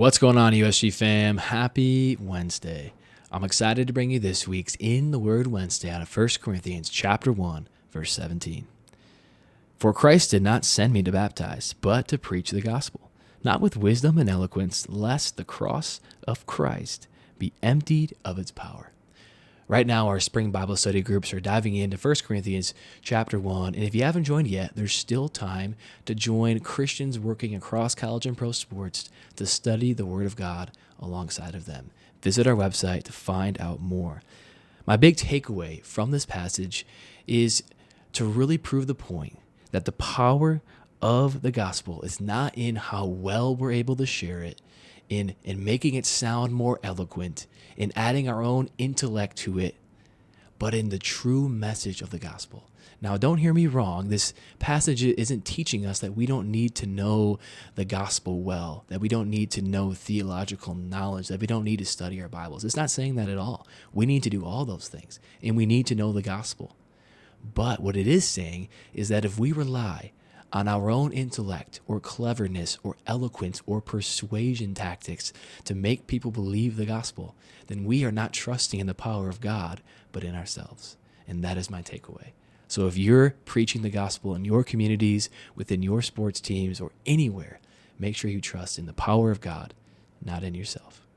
What's going on, USG fam? Happy Wednesday. I'm excited to bring you this week's In the Word Wednesday out of 1 Corinthians chapter 1, verse 17. For Christ did not send me to baptize, but to preach the gospel, not with wisdom and eloquence, lest the cross of Christ be emptied of its power. Right now, our spring Bible study groups are diving into 1 Corinthians chapter 1, and if you haven't joined yet, there's still time to join Christians working across college and pro sports to study the Word of God alongside of them. Visit our website to find out more. My big takeaway from this passage is to really prove the point that the power of the gospel is not in how well we're able to share it, in making it sound more eloquent, in adding our own intellect to it, but in the true message of the gospel. Now, don't hear me wrong. This passage isn't teaching us that we don't need to know the gospel well, that we don't need to know theological knowledge, that we don't need to study our Bibles. It's not saying that at all. We need to do all those things, and we need to know the gospel. But what it is saying is that if we rely on our own intellect or cleverness or eloquence or persuasion tactics to make people believe the gospel, then we are not trusting in the power of God, but in ourselves. And that is my takeaway. So if you're preaching the gospel in your communities, within your sports teams, or anywhere, make sure you trust in the power of God, not in yourself.